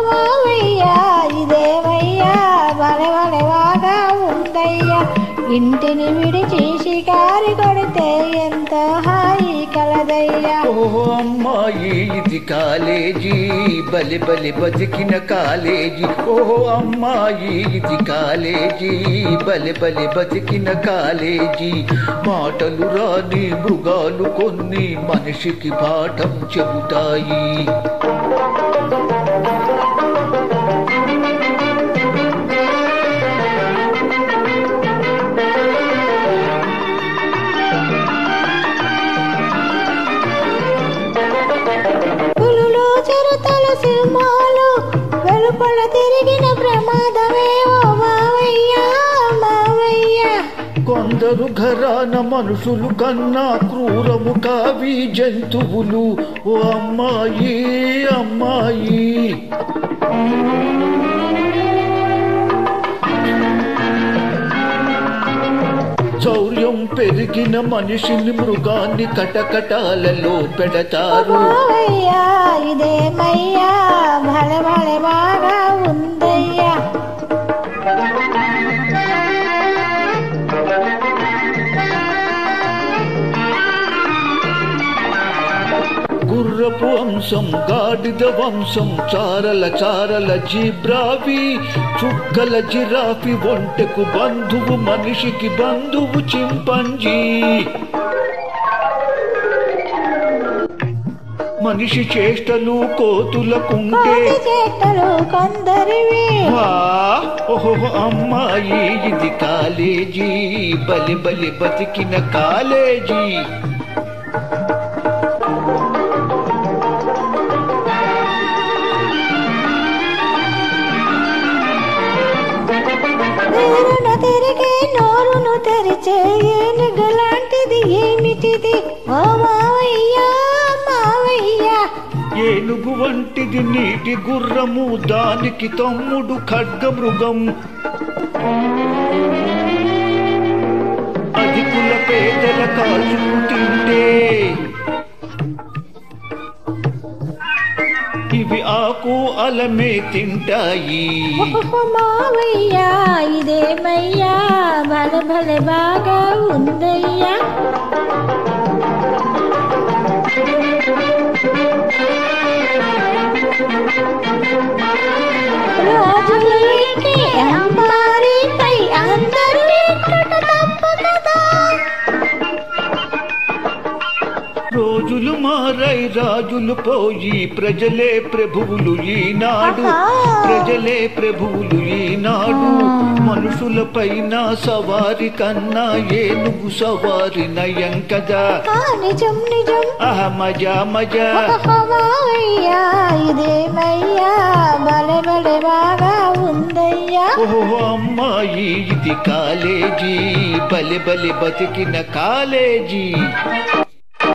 మావయ్యా ఇదేమయ్యా భలే భలే బాగా ఉందయ్యా ఇంటిని విడిచి షికారి కొడితే ఎంత హాయి కలదయ్యా ఓహో అమ్మాయి ఇది కాలేజీ బలి బలి బతికిన కాలేజీ ఓహో అమ్మాయి ఇది కాలేజీ బలి బలి బతికిన కాలేజీ మాటలు రాని మృగాలు కొన్ని మనిషికి పాఠం చెబుతాయి సింహాలు వెలుపల తిరిగిన ప్రమాదమే ఓ మావయ్యా మావయ్యా కొందరు ఘరాన మనుషులు కన్నా క్రూరము కావి జంతువులు ఓ అమ్మాయి అమ్మాయి చౌర్యం పెరిగిన మనిషిని మృగాన్ని కటకటాలలో పెడతారు మావయ్యా ఇదేమయ్యా భలే భలే బాగా ఉందయ్యా గుర్రపు వంశం గాడిద వంశం చారల చారల జీబ్రావి చుక్కల జిరాఫీ ఒంటెకు బంధువు మనిషికి బంధువు చింపంజీ మనిషి చేష్టలు కోతులకుంటే చేష్టలు కొందరివి ఓహో అమ్మాయి ఇది కాలేజీ బలి బలి బతికిన కాలేజీ తిరిగే నోరును తెరిచే ఏనుగులాంటిది ఏమిటిది ఓ మావయ్యా మావయ్యా ఏనుగు వంటిది నీటి గుర్రము దానికి తమ్ముడు ఖడ్గమృగం అధికుల పేదల కాల్చుకు తింటే ఇవి ఆకు అలమే తింటాయి మావయ్యా ఇదేమయ్యా భలే భలే బాగా ఉందయ్యా రాజులకి అంబారీపై అందరూ ఎక్కట తప్పు కదా రోజులు మారై రాజులు పోయి ప్రజలే ప్రభువులు ఈనాడు ప్రజలే ప్రభువులు ఈనాడు మనుషుల పైన సవారి కన్నా ఏనుగు సవారి నయం కదా నిజం నిజం మజా మజా మావయ్యా ఇదేమయ్యా భలే భలే బాగా ఉందయ్యా ఓహో అమ్మాయి ఇది కాలేజీ బలి బలి బతికిన కాలేజీ